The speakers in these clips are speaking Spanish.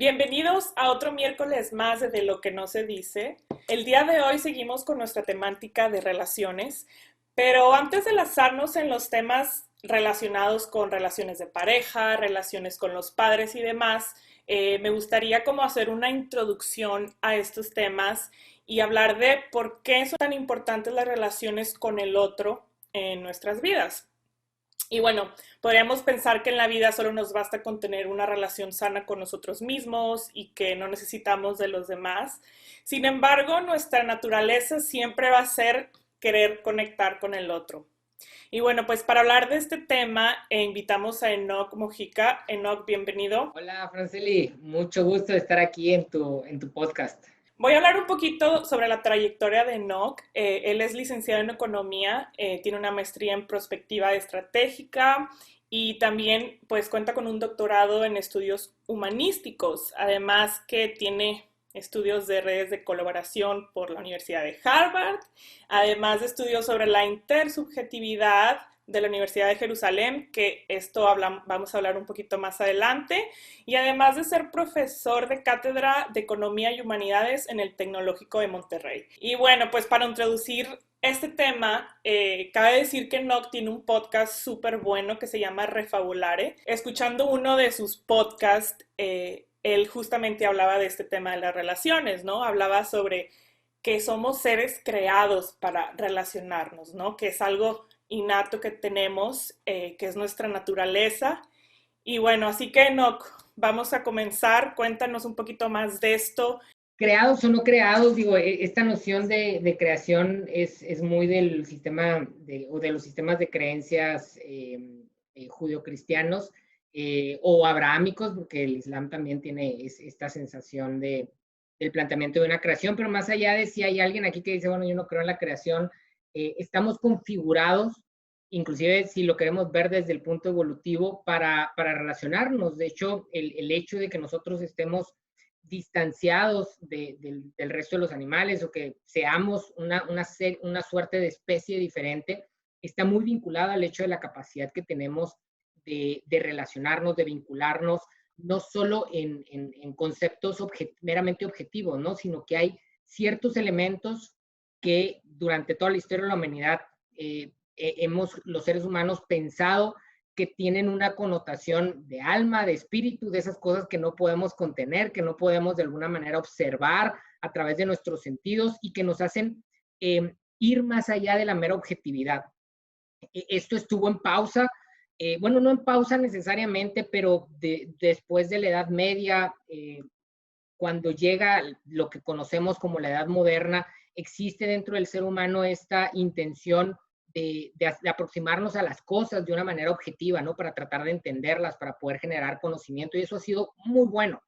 Bienvenidos a otro miércoles más de lo que no se dice. El día de hoy seguimos con nuestra temática de relaciones, pero antes de lanzarnos en los temas relacionados con relaciones de pareja, relaciones con los padres y demás, me gustaría como hacer una introducción a estos temas y hablar de por qué son tan importantes las relaciones con el otro en nuestras vidas. Y bueno, podríamos pensar que en la vida solo nos basta con tener una relación sana con nosotros mismos y que no necesitamos de los demás. Sin embargo, nuestra naturaleza siempre va a ser querer conectar con el otro. Y bueno, pues para hablar de este tema, invitamos a Enoch Mojica. Enoch, bienvenido. Hola, Franceli, mucho gusto de estar aquí en tu podcast. Voy a hablar un poquito sobre la trayectoria de Enoch. Él es licenciado en economía, tiene una maestría en prospectiva estratégica y también pues cuenta con un doctorado en estudios humanísticos, además que tiene estudios de redes de colaboración por la Universidad de Harvard, además de estudios sobre la intersubjetividad de la Universidad de Jerusalén, que vamos a hablar un poquito más adelante, y además de ser profesor de cátedra de Economía y Humanidades en el Tecnológico de Monterrey. Y bueno, pues para introducir este tema, cabe decir que Enoch tiene un podcast súper bueno que se llama Refabulare. Escuchando uno de sus podcasts, él justamente hablaba de este tema de las relaciones, ¿no? Hablaba sobre que somos seres creados para relacionarnos, ¿no? Que es algo innato que tenemos, que es nuestra naturaleza. Y bueno, así que Enoch, vamos a comenzar. Cuéntanos un poquito más de esto. Creados o no creados, digo, esta noción de creación es muy del sistema o de los sistemas de creencias judio-cristianos o abrahámicos, porque el Islam también tiene esta sensación del planteamiento de una creación, pero más allá de si hay alguien aquí que dice, bueno, yo no creo en la creación, estamos configurados, inclusive si lo queremos ver desde el punto evolutivo, para relacionarnos. De hecho, el hecho de que nosotros estemos distanciados del resto de los animales o que seamos una suerte de especie diferente, está muy vinculado al hecho de la capacidad que tenemos de relacionarnos, de vincularnos, no solo en conceptos meramente objetivos, ¿no? Sino que hay ciertos elementos que durante toda la historia de la humanidad los seres humanos, pensado que tienen una connotación de alma, de espíritu, de esas cosas que no podemos contener, que no podemos de alguna manera observar a través de nuestros sentidos y que nos hacen ir más allá de la mera objetividad. Esto estuvo en pausa, bueno, no en pausa necesariamente, pero después de la Edad Media, cuando llega lo que conocemos como la Edad Moderna, existe dentro del ser humano esta intención de aproximarnos a las cosas de una manera objetiva, ¿no? Para tratar de entenderlas, para poder generar conocimiento, y eso ha sido muy bueno,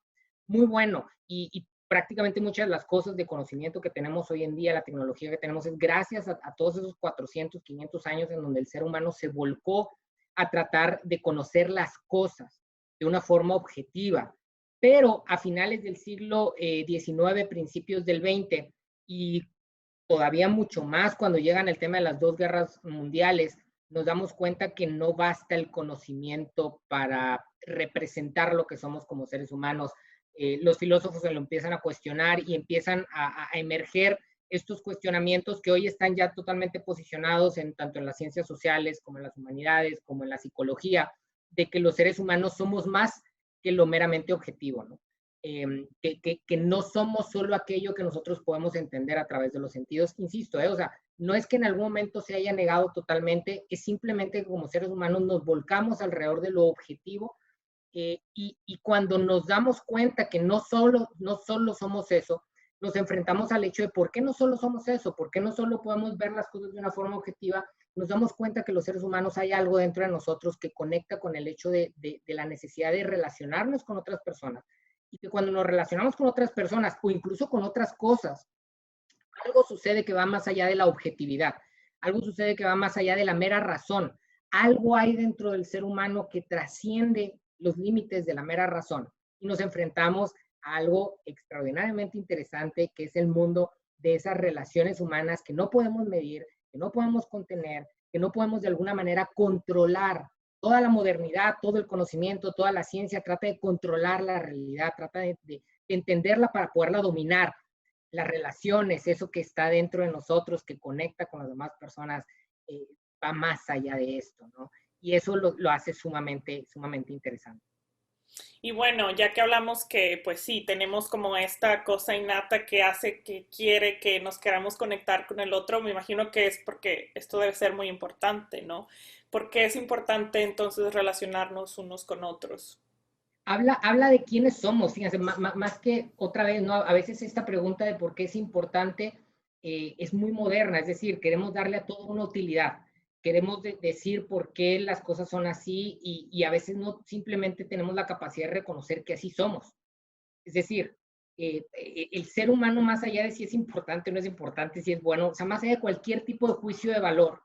muy bueno. Y prácticamente muchas de las cosas de conocimiento que tenemos hoy en día, la tecnología que tenemos, es gracias a todos esos 400, 500 años en donde el ser humano se volcó a tratar de conocer las cosas de una forma objetiva. Pero a finales del siglo XIX, principios del XX, y todavía mucho más cuando llegan el tema de las dos guerras mundiales, nos damos cuenta que no basta el conocimiento para representar lo que somos como seres humanos. Los filósofos se lo empiezan a cuestionar y empiezan a emerger estos cuestionamientos que hoy están ya totalmente posicionados tanto en las ciencias sociales como en las humanidades, como en la psicología, de que los seres humanos somos más que lo meramente objetivo, ¿no? Que no somos solo aquello que nosotros podemos entender a través de los sentidos, insisto, o sea, no es que en algún momento se haya negado totalmente, es simplemente que como seres humanos nos volcamos alrededor de lo objetivo, y cuando nos damos cuenta que no solo somos eso, nos enfrentamos al hecho de por qué no solo somos eso, por qué no solo podemos ver las cosas de una forma objetiva. Nos damos cuenta que los seres humanos hay algo dentro de nosotros que conecta con el hecho de la necesidad de relacionarnos con otras personas, y que cuando nos relacionamos con otras personas o incluso con otras cosas, algo sucede que va más allá de la objetividad, algo sucede que va más allá de la mera razón, algo hay dentro del ser humano que trasciende los límites de la mera razón, y nos enfrentamos a algo extraordinariamente interesante, que es el mundo de esas relaciones humanas que no podemos medir, que no podemos contener, que no podemos de alguna manera controlar, toda la modernidad, todo el conocimiento, toda la ciencia trata de controlar la realidad, trata de entenderla para poderla dominar. Las relaciones, eso que está dentro de nosotros, que conecta con las demás personas, va más allá de esto, ¿no? Y eso lo hace sumamente, sumamente interesante. Y bueno, ya que hablamos que pues sí, tenemos como esta cosa innata que hace que quiere que nos queramos conectar con el otro, me imagino que es porque esto debe ser muy importante, ¿no? Porque es importante entonces relacionarnos unos con otros. Habla de quiénes somos, fíjense, más que otra vez, ¿no? A veces esta pregunta de por qué es importante es muy moderna, es decir, queremos darle a todo una utilidad, queremos decir por qué las cosas son así y a veces no simplemente tenemos la capacidad de reconocer que así somos. Es decir, el ser humano, más allá de si es importante o no es importante, si es bueno, o sea, más allá de cualquier tipo de juicio de valor,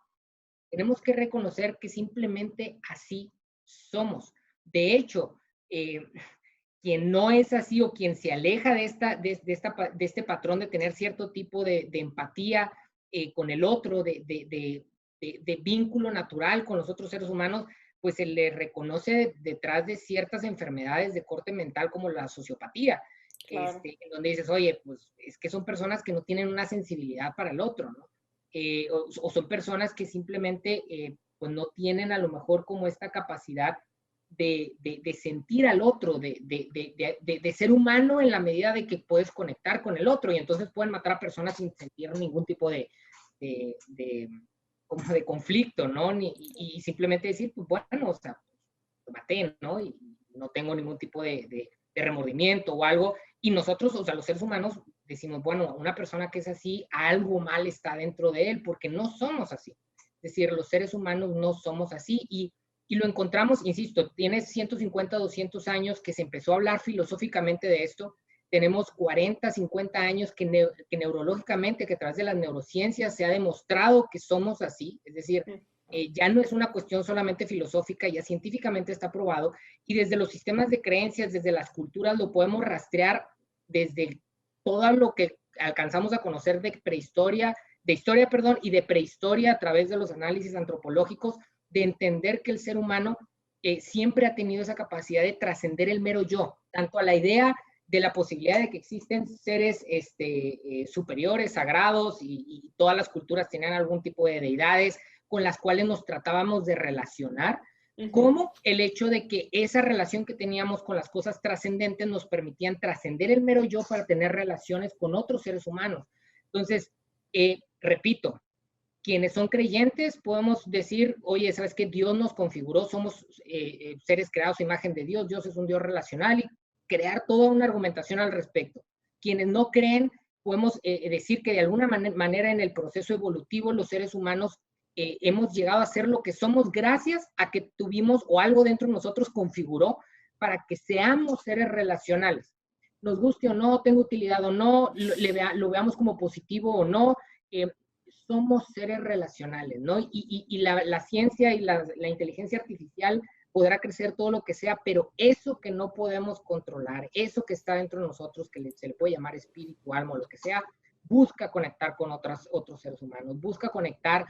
tenemos que reconocer que simplemente así somos. De hecho, eh, quien no es así o quien se aleja de este patrón de tener cierto tipo de empatía con el otro, de vínculo natural con los otros seres humanos, pues se le reconoce detrás de ciertas enfermedades de corte mental como la sociopatía, Claro. en donde dices, oye, pues es que son personas que no tienen una sensibilidad para el otro, ¿no? O son personas que simplemente pues no tienen a lo mejor como esta capacidad de sentir al otro, de ser humano en la medida de que puedes conectar con el otro y entonces pueden matar a personas sin sentir ningún tipo de, de, como de conflicto, ¿no? Y simplemente decir, pues bueno, o sea, lo maté, ¿no? Y no tengo ningún tipo de remordimiento o algo. Y nosotros, o sea, los seres humanos decimos, bueno, una persona que es así, algo mal está dentro de él, porque no somos así. Es decir, los seres humanos no somos así y lo encontramos, insisto, tiene 150, 200 años que se empezó a hablar filosóficamente de esto. Tenemos 40, 50 años que neurológicamente, que a través de las neurociencias se ha demostrado que somos así. Es decir, ya no es una cuestión solamente filosófica, ya científicamente está probado. Y desde los sistemas de creencias, desde las culturas, lo podemos rastrear desde todo lo que alcanzamos a conocer de prehistoria, de historia, perdón, y de prehistoria a través de los análisis antropológicos, de entender que el ser humano siempre ha tenido esa capacidad de trascender el mero yo, tanto a la idea de la posibilidad de que existen seres superiores, sagrados, y todas las culturas tenían algún tipo de deidades con las cuales nos tratábamos de relacionar, como el hecho de que esa relación que teníamos con las cosas trascendentes nos permitían trascender el mero yo para tener relaciones con otros seres humanos. Entonces, repito, quienes son creyentes podemos decir, oye, ¿sabes qué? Dios nos configuró, somos seres creados a imagen de Dios, Dios es un Dios relacional y crear toda una argumentación al respecto. Quienes no creen, podemos decir que de alguna manera en el proceso evolutivo los seres humanos hemos llegado a ser lo que somos gracias a que tuvimos o algo dentro de nosotros configuró para que seamos seres relacionales. Nos guste o no, tenga utilidad o no, lo veamos como positivo o no, somos seres relacionales, ¿no? Y la ciencia y la inteligencia artificial podrá crecer todo lo que sea, pero eso que no podemos controlar, eso que está dentro de nosotros, que se le puede llamar espíritu, alma o lo que sea, busca conectar con otros seres humanos, busca conectar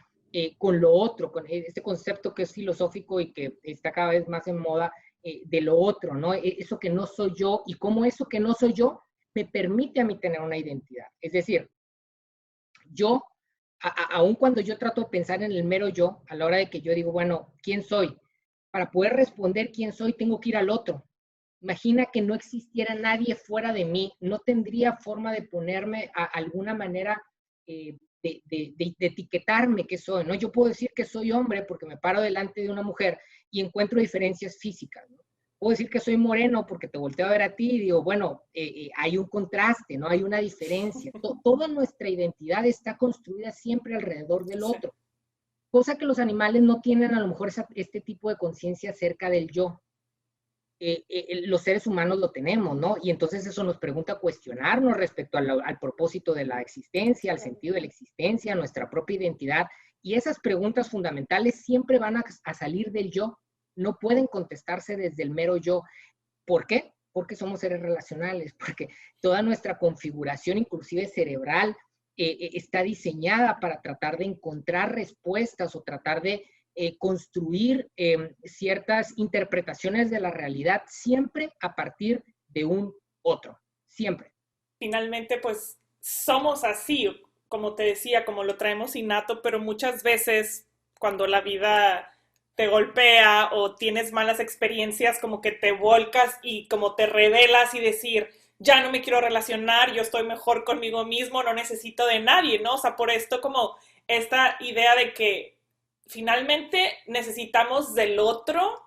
con lo otro, con este concepto que es filosófico y que está cada vez más en moda, de lo otro, ¿no? Eso que no soy yo y cómo eso que no soy yo me permite a mí tener una identidad. Es decir, yo, aun cuando yo trato de pensar en el mero yo, a la hora de que yo digo, bueno, ¿quién soy? Para poder responder quién soy, tengo que ir al otro. Imagina que no existiera nadie fuera de mí, no tendría forma de ponerme a alguna manera de etiquetarme que soy, ¿no? Yo puedo decir que soy hombre porque me paro delante de una mujer y encuentro diferencias físicas, ¿no? Puedo decir que soy moreno porque te volteo a ver a ti y digo, bueno, hay un contraste, ¿no? Hay una diferencia. Toda nuestra identidad está construida siempre alrededor del otro, cosa que los animales no tienen a lo mejor este tipo de conciencia acerca del yo. Los seres humanos lo tenemos, ¿no? Y entonces eso nos pregunta a cuestionarnos respecto al propósito de la existencia, al sentido de la existencia, a nuestra propia identidad. Y esas preguntas fundamentales siempre van a salir del yo, no pueden contestarse desde el mero yo. ¿Por qué? Porque somos seres relacionales, porque toda nuestra configuración, inclusive cerebral, está diseñada para tratar de encontrar respuestas o tratar de construir ciertas interpretaciones de la realidad siempre a partir de un otro, siempre. Finalmente, pues somos así, como te decía, como lo traemos innato, pero muchas veces cuando la vida te golpea o tienes malas experiencias, como que te volcas y como te revelas y decir, ya no me quiero relacionar, yo estoy mejor conmigo mismo, no necesito de nadie, ¿no? O sea, por esto como esta idea de que finalmente necesitamos del otro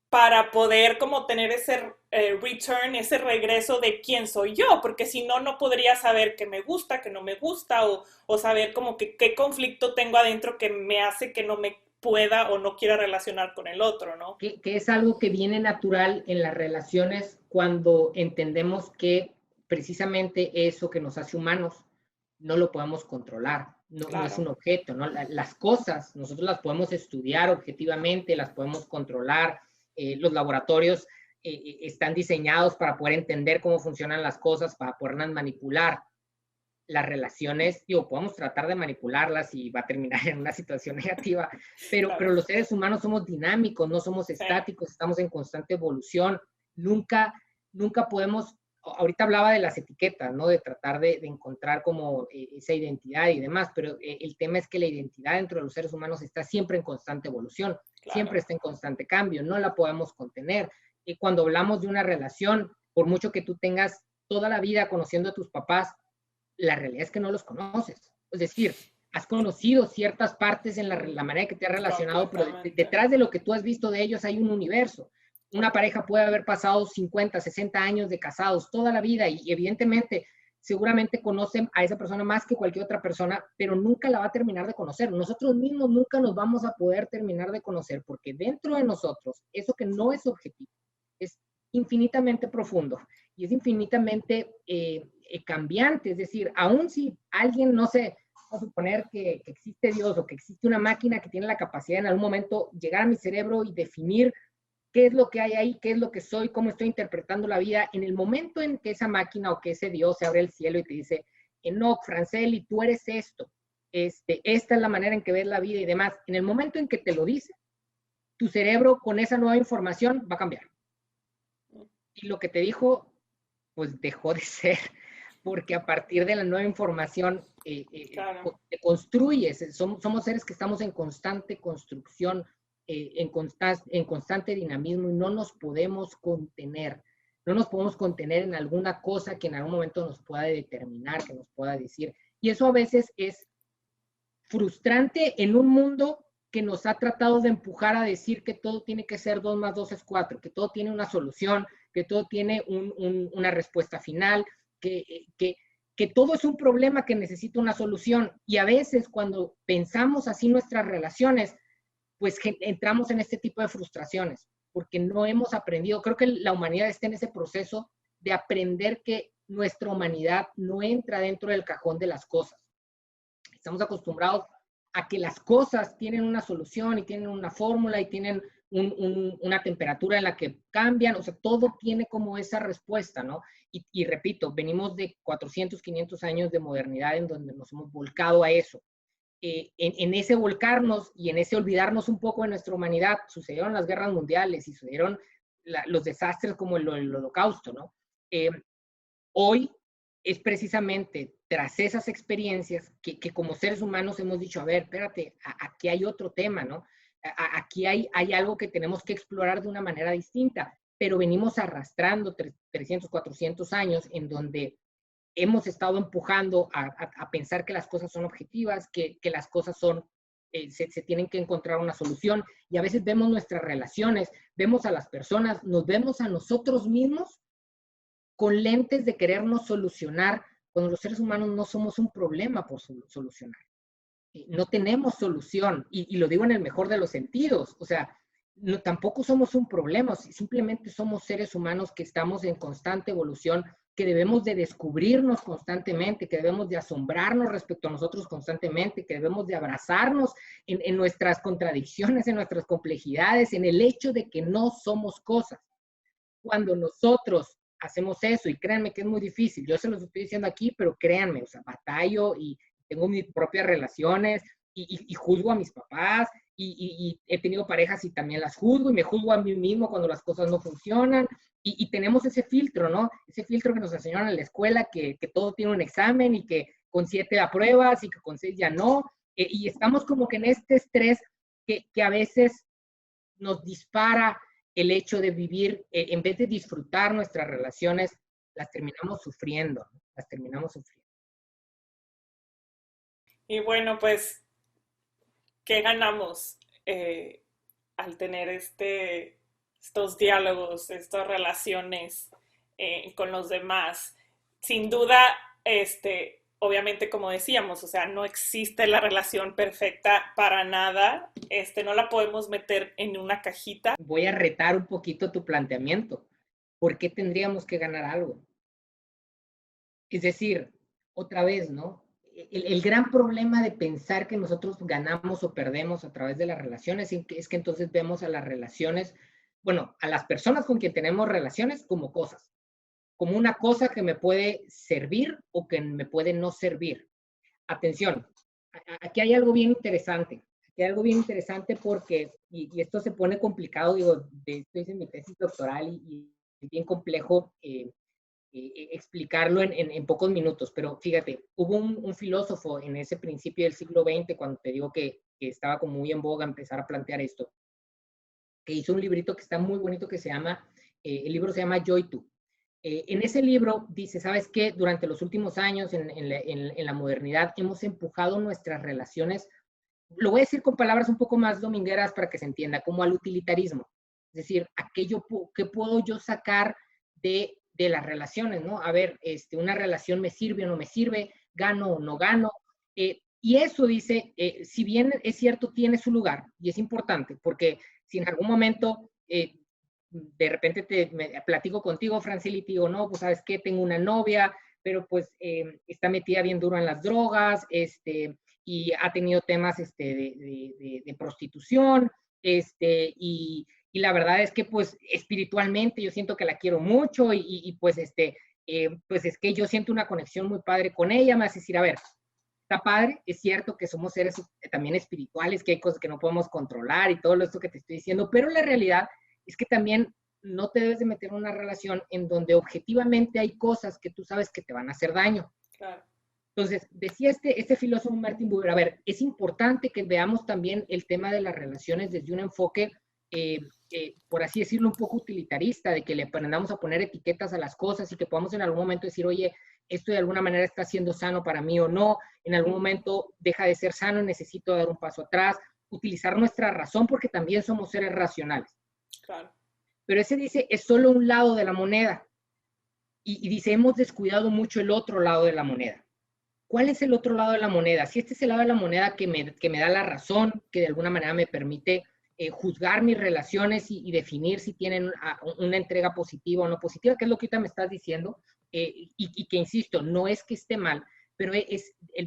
para poder como tener ese return, ese regreso de quién soy yo, porque si no, no podría saber qué me gusta, qué no me gusta, o saber como que qué conflicto tengo adentro que me hace que no me pueda o no quiera relacionar con el otro, ¿no? Que es algo que viene natural en las relaciones cuando entendemos que precisamente eso que nos hace humanos no lo podemos controlar, no es Claro. un objeto, ¿no? Las cosas nosotros las podemos estudiar objetivamente, las podemos controlar, los laboratorios están diseñados para poder entender cómo funcionan las cosas, para poderlas manipular. Las relaciones, digo, podemos tratar de manipularlas y va a terminar en una situación negativa, pero Claro. los seres humanos somos dinámicos, no somos Sí. estáticos, estamos en constante evolución, nunca podemos, ahorita hablaba de las etiquetas, ¿no? De tratar de encontrar como esa identidad y demás, pero el tema es que la identidad dentro de los seres humanos está siempre en constante evolución, Claro. siempre está en constante cambio, no la podemos contener. Y cuando hablamos de una relación, por mucho que tú tengas toda la vida conociendo a tus papás, la realidad es que no los conoces. Es decir, has conocido ciertas partes en la manera que te has relacionado, pero detrás de lo que tú has visto de ellos hay un universo. Una pareja puede haber pasado 50, 60 años de casados, toda la vida, y evidentemente, seguramente conocen a esa persona más que cualquier otra persona, pero nunca la va a terminar de conocer. Nosotros mismos nunca nos vamos a poder terminar de conocer, porque dentro de nosotros, eso que no es objetivo, es infinitamente profundo y es infinitamente cambiante. Es decir, aun si alguien, no sé, vamos a suponer que existe Dios o que existe una máquina que tiene la capacidad en algún momento llegar a mi cerebro y definir qué es lo que hay ahí, qué es lo que soy, cómo estoy interpretando la vida, en el momento en que esa máquina o que ese Dios se abre el cielo y te dice, Enoch, Franceli, tú eres esto, esta es la manera en que ves la vida y demás, en el momento en que te lo dice, tu cerebro con esa nueva información va a cambiar. Y lo que te dijo, pues dejó de ser, porque a partir de la nueva información Claro. te construyes. Somos seres que estamos en constante construcción, en constante dinamismo y no nos podemos contener. No nos podemos contener en alguna cosa que en algún momento nos pueda determinar, que nos pueda decir. Y eso a veces es frustrante en un mundo que nos ha tratado de empujar a decir que todo tiene que ser 2 más 2 es 4, que todo tiene una solución, que todo tiene una respuesta final, que todo es un problema que necesita una solución. Y a veces cuando pensamos así nuestras relaciones, pues entramos en este tipo de frustraciones, porque no hemos aprendido. Creo que la humanidad está en ese proceso de aprender que nuestra humanidad no entra dentro del cajón de las cosas. Estamos acostumbrados a que las cosas tienen una solución y tienen una fórmula y tienen una temperatura en la que cambian, o sea, todo tiene como esa respuesta, ¿no? Y repito, venimos de 400, 500 años de modernidad en donde nos hemos volcado a eso. En ese volcarnos y en ese olvidarnos un poco de nuestra humanidad, sucedieron las guerras mundiales y sucedieron los desastres como el holocausto, ¿no? Hoy es precisamente tras esas experiencias que como seres humanos hemos dicho, a ver, espérate, aquí hay otro tema, ¿no? Aquí hay algo que tenemos que explorar de una manera distinta, pero venimos arrastrando 300, 400 años en donde hemos estado empujando a pensar que las cosas son objetivas, que las cosas son, se tienen que encontrar una solución, y a veces vemos nuestras relaciones, vemos a las personas, nos vemos a nosotros mismos con lentes de querernos solucionar, cuando los seres humanos no somos un problema por solucionar. No tenemos solución, y lo digo en el mejor de los sentidos, o sea, no, tampoco somos un problema, simplemente somos seres humanos que estamos en constante evolución, que debemos de descubrirnos constantemente, que debemos de asombrarnos respecto a nosotros constantemente, que debemos de abrazarnos en nuestras contradicciones, en nuestras complejidades, en el hecho de que no somos cosas. Cuando nosotros hacemos eso, y créanme que es muy difícil, yo se los estoy diciendo aquí, pero créanme, o sea, batallo y tengo mis propias relaciones y juzgo a mis papás y he tenido parejas y también las juzgo y me juzgo a mí mismo cuando las cosas no funcionan. Y tenemos ese filtro, ¿no? Ese filtro que nos enseñaron en la escuela, que todo tiene un examen y que con 7 apruebas y que con 6 ya no. Y estamos como que en este estrés que a veces nos dispara el hecho de vivir, en vez de disfrutar nuestras relaciones, las terminamos sufriendo, ¿no? Las terminamos sufriendo. Y bueno, pues, ¿qué ganamos al tener estos diálogos, estas relaciones con los demás? Sin duda, obviamente, como decíamos, o sea, no existe la relación perfecta para nada. No la podemos meter en una cajita. Voy a retar un poquito tu planteamiento. ¿Por qué tendríamos que ganar algo? Es decir, otra vez, ¿no? El gran problema de pensar que nosotros ganamos o perdemos a través de las relaciones es que entonces vemos a las relaciones, bueno, a las personas con quien tenemos relaciones como cosas, como una cosa que me puede servir o que me puede no servir. Atención, aquí hay algo bien interesante. Aquí hay algo bien interesante porque, y esto se pone complicado, digo, de esto hice mi tesis doctoral y es bien complejo explicarlo en pocos minutos, pero fíjate, hubo un filósofo en ese principio del siglo XX, cuando te digo que estaba como muy en boga empezar a plantear esto, que hizo un librito que está muy bonito que se llama, el libro se llama Joy To. En ese libro dice, ¿sabes qué? Durante los últimos años en la modernidad hemos empujado nuestras relaciones, lo voy a decir con palabras un poco más domingueras para que se entienda, como al utilitarismo. Es decir, aquello que puedo yo sacar de las relaciones, ¿no? A ver, una relación me sirve o no me sirve, gano o no gano. Y eso dice, si bien es cierto, tiene su lugar y es importante, porque si en algún momento de repente me platico contigo, Francil, y te digo, no, pues sabes qué, tengo una novia, pero pues está metida bien duro en las drogas, y ha tenido temas de prostitución, y la verdad es que pues espiritualmente yo siento que la quiero mucho y pues pues es que yo siento una conexión muy padre con ella. Me hace decir, a ver, está padre, es cierto que somos seres también espirituales, que hay cosas que no podemos controlar y todo esto que te estoy diciendo, pero la realidad es que también no te debes de meter en una relación en donde objetivamente hay cosas que tú sabes que te van a hacer daño. Claro. Entonces, decía este filósofo Martin Buber, a ver, es importante que veamos también el tema de las relaciones desde un enfoque, por así decirlo, un poco utilitarista, de que le aprendamos a poner etiquetas a las cosas y que podamos en algún momento decir, oye, esto de alguna manera está siendo sano para mí o no, en algún momento deja de ser sano y necesito dar un paso atrás, utilizar nuestra razón porque también somos seres racionales. Claro. Pero ese dice, es solo un lado de la moneda. Y dice, hemos descuidado mucho el otro lado de la moneda. ¿Cuál es el otro lado de la moneda? Si este es el lado de la moneda que me da la razón, que de alguna manera me permite juzgar mis relaciones y definir si tienen una entrega positiva o no positiva, que es lo que ahorita me estás diciendo, y que insisto, no es que esté mal, pero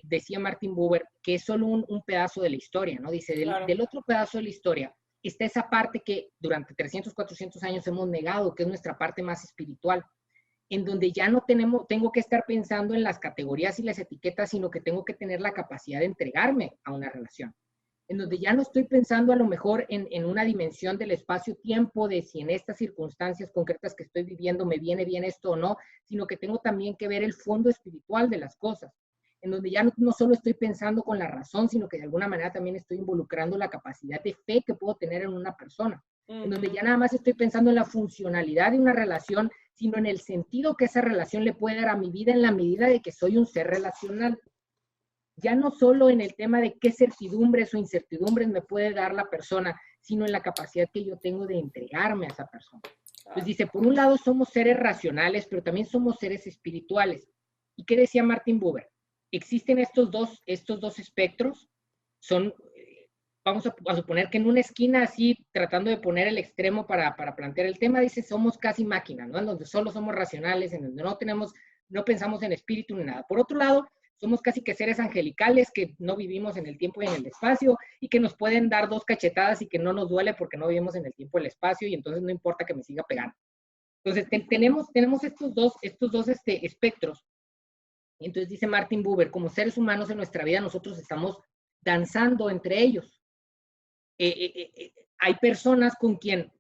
decía Martin Buber que es solo un pedazo de la historia, ¿no? Dice, Claro. del otro pedazo de la historia está esa parte que durante 300, 400 años hemos negado, que es nuestra parte más espiritual, en donde ya no tengo que estar pensando en las categorías y las etiquetas, sino que tengo que tener la capacidad de entregarme a una relación, en donde ya no estoy pensando a lo mejor en una dimensión del espacio-tiempo, de si en estas circunstancias concretas que estoy viviendo me viene bien esto o no, sino que tengo también que ver el fondo espiritual de las cosas, en donde ya no solo estoy pensando con la razón, sino que de alguna manera también estoy involucrando la capacidad de fe que puedo tener en una persona, en donde ya nada más estoy pensando en la funcionalidad de una relación, sino en el sentido que esa relación le puede dar a mi vida en la medida de que soy un ser relacional. Ya no solo en el tema de qué certidumbres o incertidumbres me puede dar la persona, sino en la capacidad que yo tengo de entregarme a esa persona. Entonces dice, por un lado somos seres racionales, pero también somos seres espirituales. ¿Y qué decía Martin Buber? Existen estos dos espectros, son, vamos a suponer que en una esquina así, tratando de poner el extremo para plantear el tema, dice, somos casi máquinas, ¿no? En donde solo somos racionales, en donde no pensamos en espíritu ni nada. Por otro lado, somos casi que seres angelicales que no vivimos en el tiempo y en el espacio y que nos pueden dar 2 cachetadas y que no nos duele porque no vivimos en el tiempo y el espacio y entonces no importa que me siga pegando. Entonces, tenemos estos dos espectros. Entonces dice Martin Buber, como seres humanos en nuestra vida nosotros estamos danzando entre ellos. hay personas con quien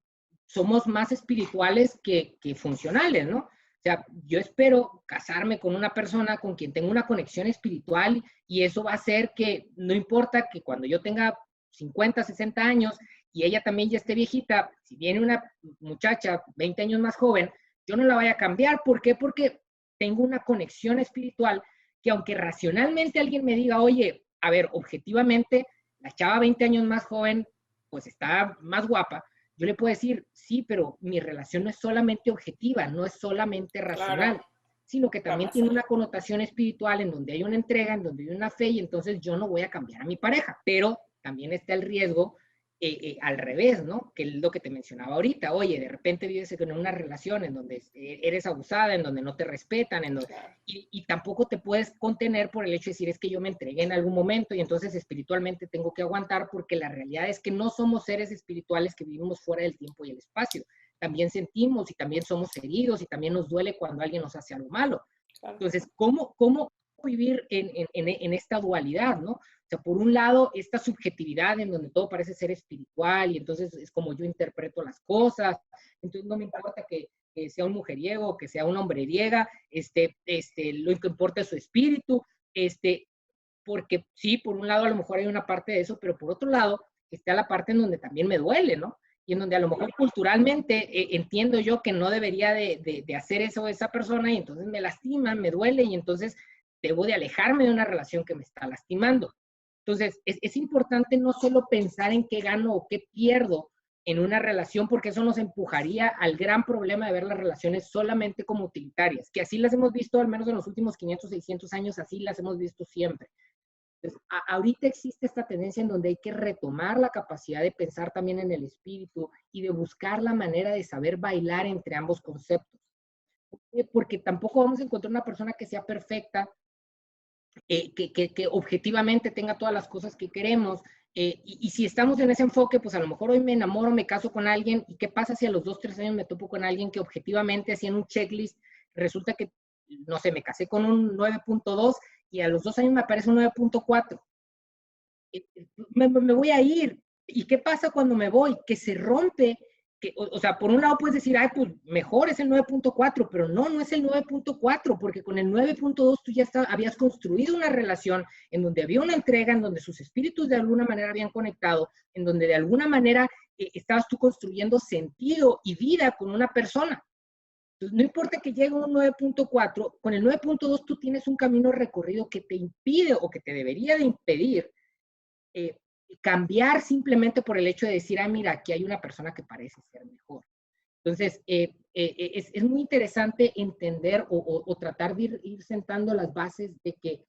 somos más espirituales que funcionales, ¿no? O sea, yo espero casarme con una persona con quien tengo una conexión espiritual y eso va a hacer que no importa que cuando yo tenga 50, 60 años y ella también ya esté viejita, si viene una muchacha 20 años más joven, yo no la vaya a cambiar. ¿Por qué? Porque tengo una conexión espiritual que aunque racionalmente alguien me diga, oye, a ver, objetivamente, la chava 20 años más joven, pues está más guapa, yo le puedo decir, sí, pero mi relación no es solamente objetiva, no es solamente racional, Claro, sino que va también más tiene allá. una connotación espiritual en donde hay una entrega, en donde hay una fe, y entonces yo no voy a cambiar a mi pareja. Pero también está el riesgo al revés, ¿no? Que es lo que te mencionaba ahorita. Oye, de repente vives en una relación en donde eres abusada, en donde no te respetan, en donde, Claro. y tampoco te puedes contener por el hecho de decir es que yo me entregué en algún momento y entonces espiritualmente tengo que aguantar, porque la realidad es que no somos seres espirituales que vivimos fuera del tiempo y el espacio. También sentimos y también somos heridos y también nos duele cuando alguien nos hace algo malo. Claro. Entonces, ¿cómo vivir en esta dualidad, ¿no? O sea, por un lado, esta subjetividad en donde todo parece ser espiritual y entonces es como yo interpreto las cosas, entonces no me importa que sea un mujeriego, que sea un hombreriega, lo que importa es su espíritu, porque sí, por un lado a lo mejor hay una parte de eso, pero por otro lado está la parte en donde también me duele, ¿no? Y en donde a lo mejor culturalmente entiendo yo que no debería de hacer eso esa persona y entonces me lastima, me duele y entonces debo de alejarme de una relación que me está lastimando. Entonces, es importante no solo pensar en qué gano o qué pierdo en una relación, porque eso nos empujaría al gran problema de ver las relaciones solamente como utilitarias, que así las hemos visto, al menos en los últimos 500, 600 años, así las hemos visto siempre. Entonces, ahorita existe esta tendencia en donde hay que retomar la capacidad de pensar también en el espíritu y de buscar la manera de saber bailar entre ambos conceptos. Porque tampoco vamos a encontrar una persona que sea perfecta, que objetivamente tenga todas las cosas que queremos. Y si estamos en ese enfoque, pues a lo mejor hoy me enamoro, me caso con alguien, ¿y qué pasa si a los 2, 3 años me topo con alguien que objetivamente, haciendo un checklist, resulta que, no sé, me casé con un 9.2 y a los 2 años me aparece un 9.4? Me voy a ir. ¿Y qué pasa cuando me voy? Que se rompe. O sea, por un lado puedes decir, ay, pues mejor es el 9.4, pero no es el 9.4, porque con el 9.2 tú ya habías construido una relación en donde había una entrega, en donde sus espíritus de alguna manera habían conectado, en donde de alguna manera estabas tú construyendo sentido y vida con una persona. Entonces, no importa que llegue un 9.4, con el 9.2 tú tienes un camino recorrido que te impide o que te debería de impedir eh, cambiar simplemente por el hecho de decir, ah, mira, aquí hay una persona que parece ser mejor. Entonces, es muy interesante entender o tratar de ir sentando las bases de que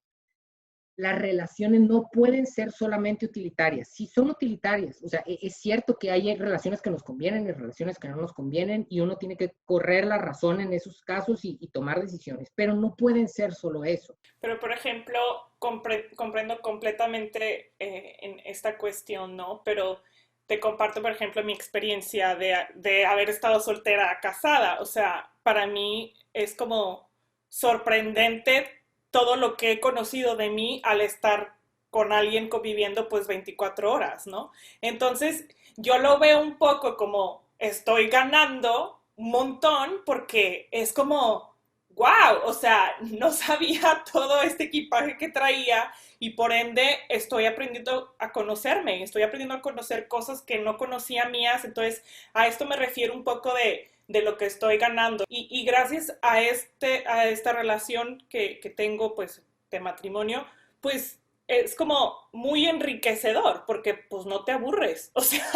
las relaciones no pueden ser solamente utilitarias. Sí son utilitarias, o sea, es cierto que hay relaciones que nos convienen y relaciones que no nos convienen y uno tiene que correr la razón en esos casos y tomar decisiones, pero no pueden ser solo eso. Pero, por ejemplo, comprendo completamente en esta cuestión, ¿no? Pero te comparto, por ejemplo, mi experiencia de haber estado soltera a casada. O sea, para mí es como sorprendente todo lo que he conocido de mí al estar con alguien conviviendo pues 24 horas, ¿no? Entonces, yo lo veo un poco como estoy ganando un montón porque es como wow, o sea, no sabía todo este equipaje que traía y por ende estoy aprendiendo a conocerme, estoy aprendiendo a conocer cosas que no conocía mías, entonces a esto me refiero un poco de lo que estoy ganando. Y gracias a esta relación que tengo pues de matrimonio, pues es como muy enriquecedor porque pues no te aburres, o sea,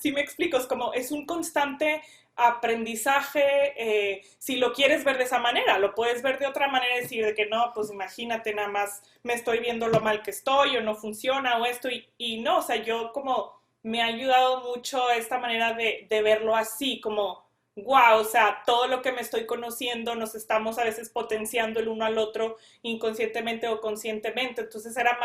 si me explico, es como es un constante aprendizaje, si lo quieres ver de esa manera, lo puedes ver de otra manera y decir de que no, pues imagínate nada más me estoy viendo lo mal que estoy o no funciona o esto y no, o sea, yo como me ha ayudado mucho esta manera de verlo así, como wow, o sea, todo lo que me estoy conociendo, nos estamos a veces potenciando el uno al otro inconscientemente o conscientemente, entonces era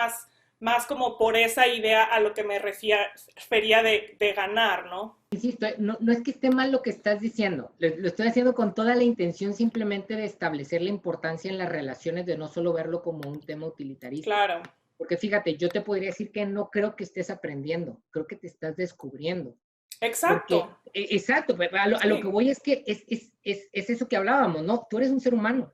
más como por esa idea a lo que me refería de ganar, ¿no? Insisto, no es que esté mal lo que estás diciendo, lo estoy haciendo con toda la intención simplemente de establecer la importancia en las relaciones, de no solo verlo como un tema utilitarista. Claro. Porque fíjate, yo te podría decir que no creo que estés aprendiendo, creo que te estás descubriendo. Exacto. Porque, exacto, a lo que Sí, voy es que es eso que hablábamos, ¿no? Tú eres un ser humano.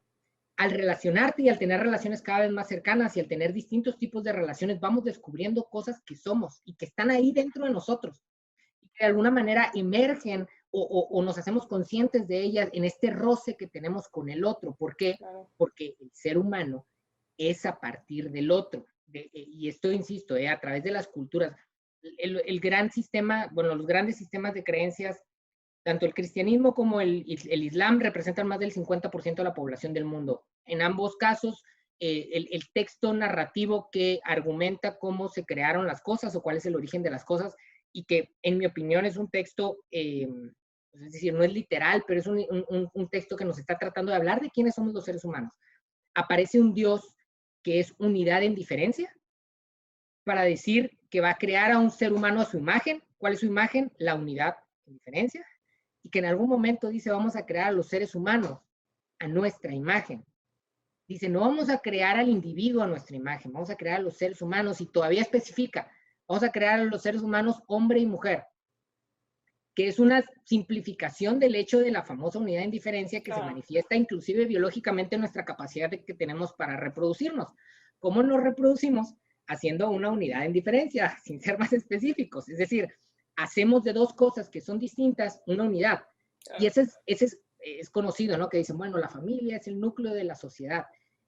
Al relacionarte y al tener relaciones cada vez más cercanas y al tener distintos tipos de relaciones, vamos descubriendo cosas que somos y que están ahí dentro de nosotros y que de alguna manera emergen o nos hacemos conscientes de ellas en este roce que tenemos con el otro. ¿Por qué? claro. Porque el ser humano es a partir del otro. Y esto, insisto, a través de las culturas. El gran sistema, bueno, los grandes sistemas de creencias, tanto el cristianismo como el islam representan más del 50% de la población del mundo. En ambos casos, el texto narrativo que argumenta cómo se crearon las cosas o cuál es el origen de las cosas, y que en mi opinión es un texto, es decir, no es literal, pero es un texto que nos está tratando de hablar de quiénes somos los seres humanos. Aparece un Dios que es unidad en diferencia, para decir que va a crear a un ser humano a su imagen. ¿Cuál es su imagen? La unidad en diferencia. Y que en algún momento dice, vamos a crear a los seres humanos a nuestra imagen. Dice, no vamos a crear al individuo a nuestra imagen, vamos a crear a los seres humanos, y todavía especifica, vamos a crear a los seres humanos hombre y mujer, que es una simplificación del hecho de la famosa unidad en diferencia que se Claro. manifiesta inclusive biológicamente en nuestra capacidad que tenemos para reproducirnos. ¿Cómo nos reproducimos? Haciendo una unidad en diferencia, sin ser más específicos. Es decir, hacemos de dos cosas que son distintas una unidad. Y Claro. ese es conocido, ¿no? Que dicen, bueno, la familia es el núcleo de la sociedad.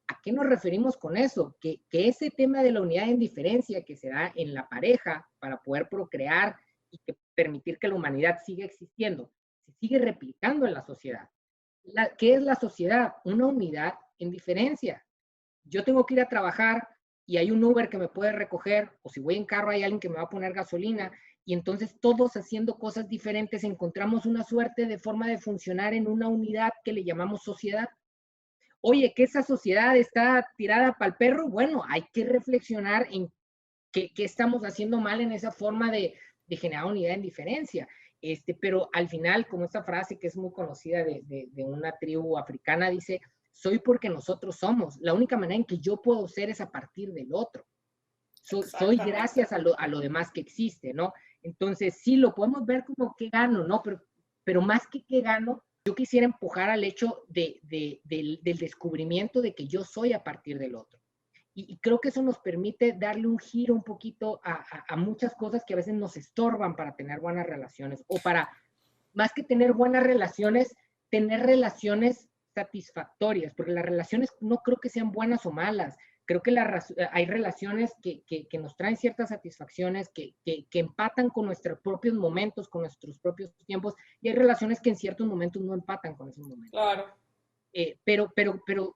¿A qué nos referimos con eso? Que ese tema de la unidad en diferencia que se da en la pareja para poder procrear y que permitir que la humanidad siga existiendo, se sigue replicando en la sociedad. ¿Qué es la sociedad? Una unidad en diferencia. Yo tengo que ir a trabajar y hay un Uber que me puede recoger, o si voy en carro hay alguien que me va a poner gasolina, y entonces todos haciendo cosas diferentes encontramos una suerte de forma de funcionar en una unidad que le llamamos sociedad. Oye, que esa sociedad está tirada para el perro, bueno, hay que reflexionar en qué estamos haciendo mal en esa forma de generar unidad en diferencia. Pero al final, como esta frase que es muy conocida de una tribu africana, dice, soy porque nosotros somos. La única manera en que yo puedo ser es a partir del otro. Soy Exactamente. gracias a lo demás que existe, ¿no? Entonces, sí, lo podemos ver como qué gano, ¿no? Pero más que qué gano, yo quisiera empujar al hecho del descubrimiento de que yo soy a partir del otro. Y creo que eso nos permite darle un giro un poquito a muchas cosas que a veces nos estorban para tener buenas relaciones, o para, más que tener buenas relaciones, tener relaciones satisfactorias, porque las relaciones no creo que sean buenas o malas. Creo que hay relaciones que nos traen ciertas satisfacciones, que empatan con nuestros propios momentos, con nuestros propios tiempos, y hay relaciones que en ciertos momentos no empatan con esos momentos. Claro. Pero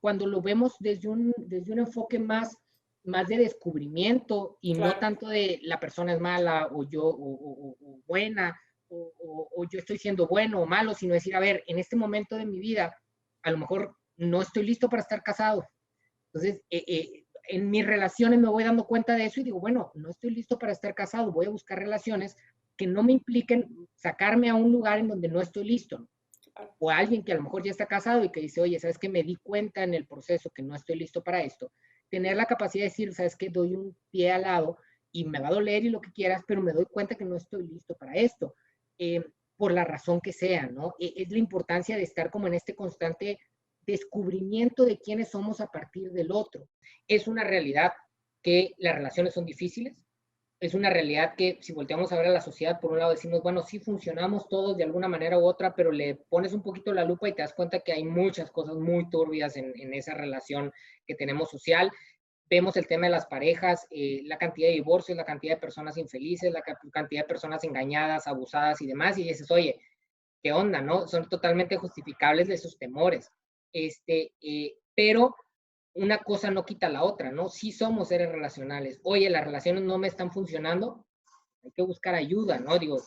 cuando lo vemos desde un enfoque más de descubrimiento y no Claro. tanto de la persona es mala o yo o buena o yo estoy siendo bueno o malo, sino decir, a ver, en este momento de mi vida, a lo mejor no estoy listo para estar casado. Entonces, en mis relaciones me voy dando cuenta de eso y digo, bueno, no estoy listo para estar casado, voy a buscar relaciones que no me impliquen sacarme a un lugar en donde no estoy listo, Claro. o a alguien que a lo mejor ya está casado y que dice, oye, ¿sabes qué? Me di cuenta en el proceso que no estoy listo para esto. Tener la capacidad de decir, ¿sabes qué? Doy un pie al lado y me va a doler y lo que quieras, pero me doy cuenta que no estoy listo para esto, por la razón que sea, ¿no? Es la importancia de estar como en este constante descubrimiento de quiénes somos a partir del otro. Es una realidad que las relaciones son difíciles, es una realidad que si volteamos a ver a la sociedad, por un lado decimos, bueno, sí funcionamos todos de alguna manera u otra, pero le pones un poquito la lupa y te das cuenta que hay muchas cosas muy turbias en esa relación que tenemos social. Vemos el tema de las parejas, la cantidad de divorcios, la cantidad de personas infelices, la cantidad de personas engañadas, abusadas y demás, y dices, oye, ¿qué onda, no? Son totalmente justificables de sus temores. Pero una cosa no quita la otra, ¿no? Sí somos seres relacionales. Oye, las relaciones no me están funcionando, hay que buscar ayuda, ¿no? Digo,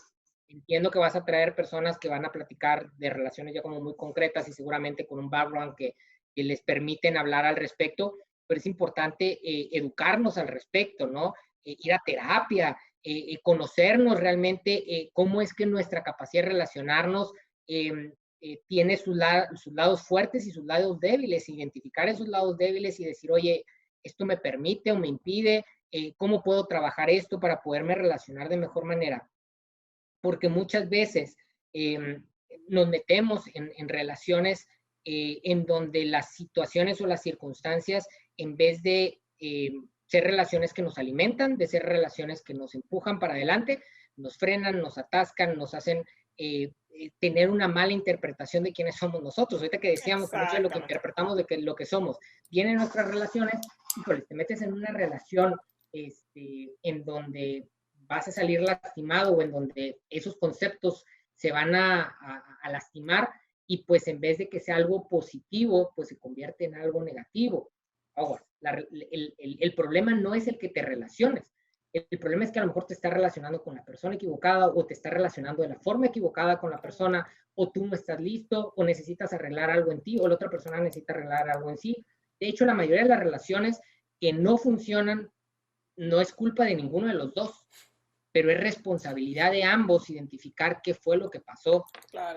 entiendo que vas a traer personas que van a platicar de relaciones ya como muy concretas y seguramente con un background que les permiten hablar al respecto, pero es importante educarnos al respecto, ¿no? Ir a terapia, conocernos realmente cómo es que nuestra capacidad de relacionarnos tiene sus lados fuertes y sus lados débiles, identificar esos lados débiles y decir, oye, esto me permite o me impide, ¿cómo puedo trabajar esto para poderme relacionar de mejor manera? Porque muchas veces nos metemos en relaciones en donde las situaciones o las circunstancias, en vez de ser relaciones que nos alimentan, de ser relaciones que nos empujan para adelante, nos frenan, nos atascan, nos hacen tener una mala interpretación de quiénes somos nosotros. Ahorita que decíamos que mucho de lo que interpretamos de lo que somos viene en nuestras relaciones, híjole, te metes en una relación en donde vas a salir lastimado o en donde esos conceptos se van a lastimar y pues en vez de que sea algo positivo, pues se convierte en algo negativo. Ahora, el problema no es el que te relaciones. El problema es que a lo mejor te estás relacionando con la persona equivocada o te estás relacionando de la forma equivocada con la persona o tú no estás listo o necesitas arreglar algo en ti o la otra persona necesita arreglar algo en sí. De hecho, la mayoría de las relaciones que no funcionan no es culpa de ninguno de los dos, pero es responsabilidad de ambos identificar qué fue lo que pasó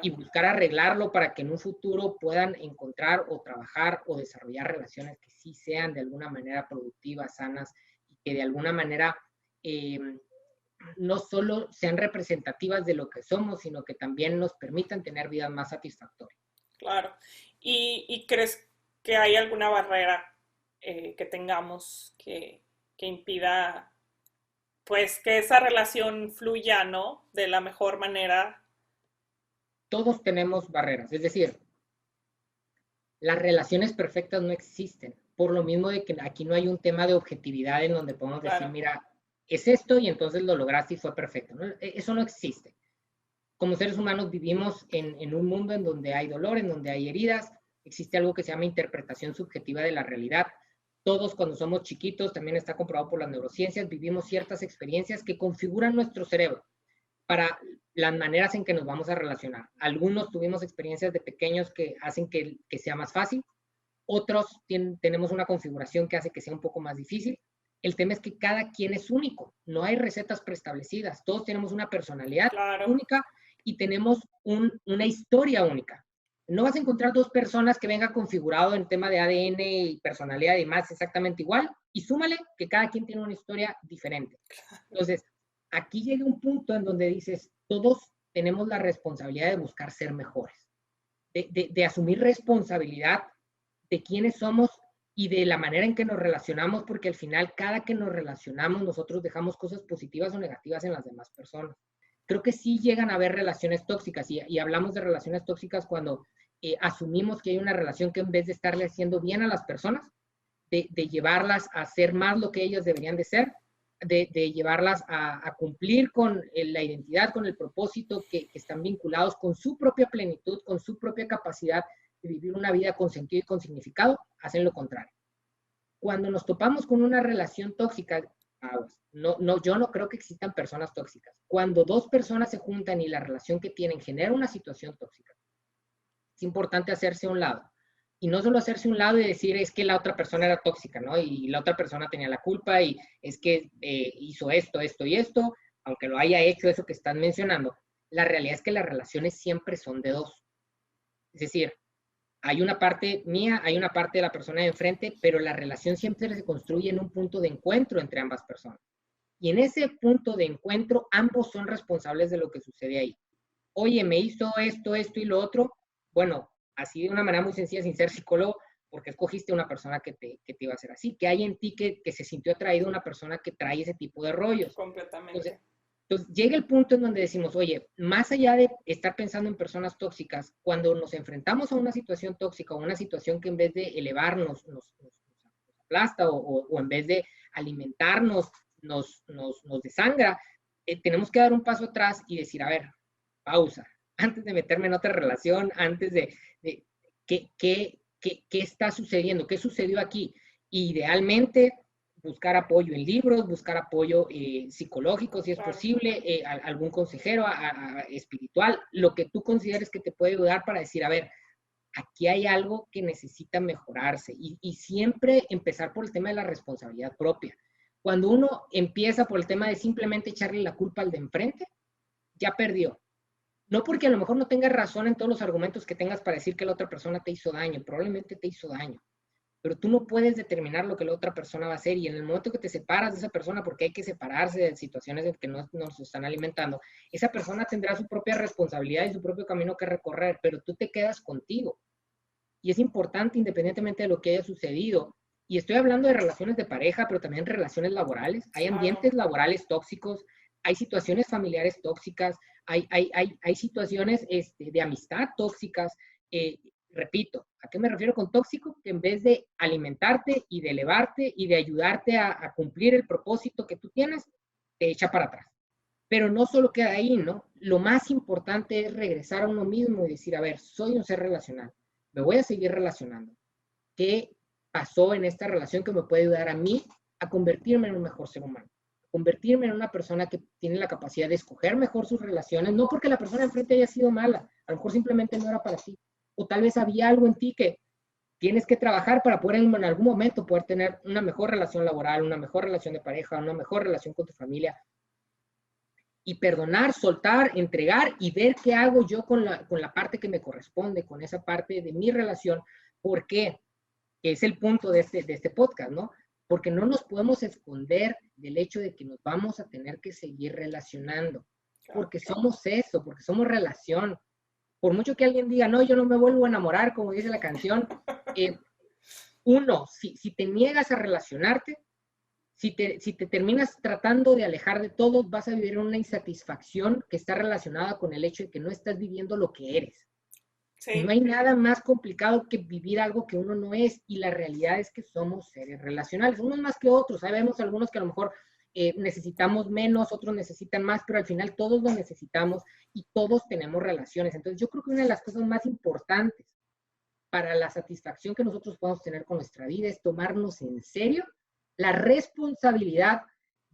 y buscar arreglarlo para que en un futuro puedan encontrar o trabajar o desarrollar relaciones que sí sean de alguna manera productivas, sanas y que de alguna manera no solo sean representativas de lo que somos, sino que también nos permitan tener vidas más satisfactorias. Claro. ¿Y crees que hay alguna barrera que tengamos que impida pues que esa relación fluya, ¿no? De la mejor manera? Todos tenemos barreras, es decir, las relaciones perfectas no existen, por lo mismo de que aquí no hay un tema de objetividad en donde podemos decir, mira, es esto y entonces lo lograste y fue perfecto, ¿no? Eso no existe. Como seres humanos vivimos en un mundo en donde hay dolor, en donde hay heridas, existe algo que se llama interpretación subjetiva de la realidad. Todos cuando somos chiquitos, también está comprobado por las neurociencias, vivimos ciertas experiencias que configuran nuestro cerebro para las maneras en que nos vamos a relacionar. Algunos tuvimos experiencias de pequeños que hacen que sea más fácil, otros tenemos una configuración que hace que sea un poco más difícil. El tema es que cada quien es único, no hay recetas preestablecidas, todos tenemos una personalidad única y tenemos una historia única. No vas a encontrar dos personas que vengan configurado en tema de ADN y personalidad y más exactamente igual, y súmale que cada quien tiene una historia diferente. Entonces, aquí llega un punto en donde dices, todos tenemos la responsabilidad de buscar ser mejores, de asumir responsabilidad de quiénes somos y de la manera en que nos relacionamos, porque al final cada que nos relacionamos nosotros dejamos cosas positivas o negativas en las demás personas. Creo que sí llegan a haber relaciones tóxicas y hablamos de relaciones tóxicas cuando asumimos que hay una relación que en vez de estarle haciendo bien a las personas, de llevarlas a hacer más lo que ellas deberían de ser, de llevarlas a cumplir con la identidad, con el propósito, que están vinculados con su propia plenitud, con su propia capacidad de vivir una vida con sentido y con significado, hacen lo contrario. Cuando nos topamos con una relación tóxica, yo no creo que existan personas tóxicas. Cuando dos personas se juntan y la relación que tienen genera una situación tóxica, es importante hacerse a un lado. Y no solo hacerse a un lado y decir es que la otra persona era tóxica, ¿no? Y la otra persona tenía la culpa y es que hizo esto, esto y esto, aunque lo haya hecho eso que están mencionando. La realidad es que las relaciones siempre son de dos. Es decir, hay una parte mía, hay una parte de la persona de enfrente, pero la relación siempre se construye en un punto de encuentro entre ambas personas. Y en ese punto de encuentro, ambos son responsables de lo que sucede ahí. Oye, me hizo esto, esto y lo otro. Bueno, así de una manera muy sencilla, sin ser psicólogo, porque escogiste una persona que te iba a hacer así. ¿Qué hay en ti que se sintió atraído a una persona que trae ese tipo de rollos? Completamente. Entonces, llega el punto en donde decimos, oye, más allá de estar pensando en personas tóxicas, cuando nos enfrentamos a una situación tóxica o una situación que en vez de elevarnos nos aplasta o en vez de alimentarnos nos desangra, tenemos que dar un paso atrás y decir, a ver, pausa, antes de meterme en otra relación, antes de ¿qué está sucediendo? ¿Qué sucedió aquí? Idealmente, buscar apoyo en libros, buscar apoyo psicológico, si es posible, algún consejero espiritual, lo que tú consideres que te puede ayudar para decir, a ver, aquí hay algo que necesita mejorarse y siempre empezar por el tema de la responsabilidad propia. Cuando uno empieza por el tema de simplemente echarle la culpa al de enfrente, ya perdió. No porque a lo mejor no tengas razón en todos los argumentos que tengas para decir que la otra persona te hizo daño, probablemente te hizo daño. pero tú no puedes determinar lo que la otra persona va a hacer, y en el momento que te separas de esa persona, porque hay que separarse de situaciones en que no nos están alimentando, esa persona tendrá su propia responsabilidad y su propio camino que recorrer, pero tú te quedas contigo. Y es importante, independientemente de lo que haya sucedido, y estoy hablando de relaciones de pareja, pero también relaciones laborales. Hay Claro. ambientes laborales tóxicos, hay situaciones familiares tóxicas, hay situaciones de amistad tóxicas. Repito, ¿a qué me refiero con tóxico? Que en vez de alimentarte y de elevarte y de ayudarte a cumplir el propósito que tú tienes, te echa para atrás. Pero no solo queda ahí, ¿no? Lo más importante es regresar a uno mismo y decir, a ver, soy un ser relacional, me voy a seguir relacionando. ¿Qué pasó en esta relación que me puede ayudar a mí a convertirme en un mejor ser humano? Convertirme en una persona que tiene la capacidad de escoger mejor sus relaciones, no porque la persona enfrente haya sido mala, a lo mejor simplemente no era para ti. O tal vez había algo en ti que tienes que trabajar para poder en algún momento poder tener una mejor relación laboral, una mejor relación de pareja, una mejor relación con tu familia. Y perdonar, soltar, entregar y ver qué hago yo con la parte que me corresponde, con esa parte de mi relación. ¿Por qué? Que es el punto de este podcast, ¿no? Porque no nos podemos esconder del hecho de que nos vamos a tener que seguir relacionando, Claro. porque somos eso, porque somos relación. Por mucho que alguien diga, no, yo no me vuelvo a enamorar, como dice la canción, si te niegas a relacionarte, si te terminas tratando de alejar de todos, vas a vivir una insatisfacción que está relacionada con el hecho de que no estás viviendo lo que eres. Y no Sí, hay nada más complicado que vivir algo que uno no es, y la realidad es que somos seres relacionales, unos más que otros. Sabemos algunos que a lo mejor necesitamos menos, otros necesitan más, pero al final todos lo necesitamos y todos tenemos relaciones. Entonces yo creo que una de las cosas más importantes para la satisfacción que nosotros podamos tener con nuestra vida es tomarnos en serio la responsabilidad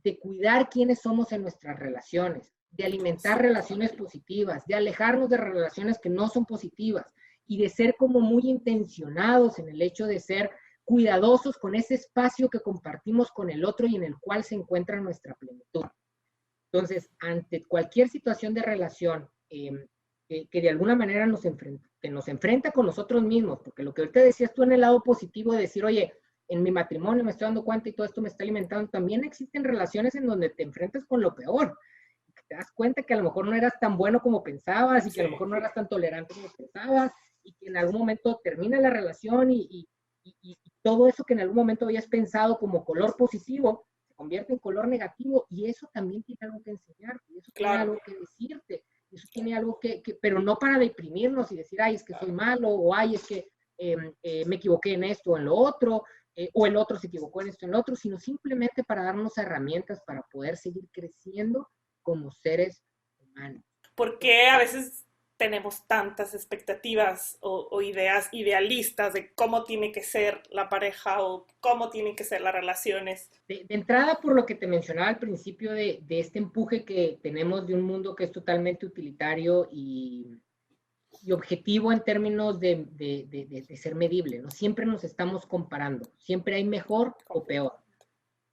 de cuidar quiénes somos en nuestras relaciones, de alimentar relaciones positivas, de alejarnos de relaciones que no son positivas y de ser como muy intencionados en el hecho de ser cuidadosos con ese espacio que compartimos con el otro y en el cual se encuentra nuestra plenitud. Entonces, ante cualquier situación de relación que de alguna manera nos enfrenta con nosotros mismos, porque lo que ahorita decías tú en el lado positivo de decir, oye, en mi matrimonio me estoy dando cuenta y todo esto me está alimentando, también existen relaciones en donde te enfrentas con lo peor. Te das cuenta que a lo mejor no eras tan bueno como pensabas y que a lo sí, mejor no eras tan tolerante como pensabas y que en algún momento termina la relación y todo eso que en algún momento habías pensado como color positivo se convierte en color negativo, y eso también tiene algo que enseñarte, y eso tiene claro, algo que decirte, eso tiene algo pero no para deprimirnos y decir, ay, es que soy malo, o ay, es que me equivoqué en esto o en lo otro, o el otro se equivocó en esto o en lo otro, sino simplemente para darnos herramientas para poder seguir creciendo como seres humanos. porque a veces tenemos tantas expectativas o ideas idealistas de cómo tiene que ser la pareja o cómo tienen que ser las relaciones. De entrada, por lo que te mencionaba al principio de este empuje que tenemos de un mundo que es totalmente utilitario y objetivo en términos de ser medible, ¿no? Siempre nos estamos comparando, siempre hay mejor o peor,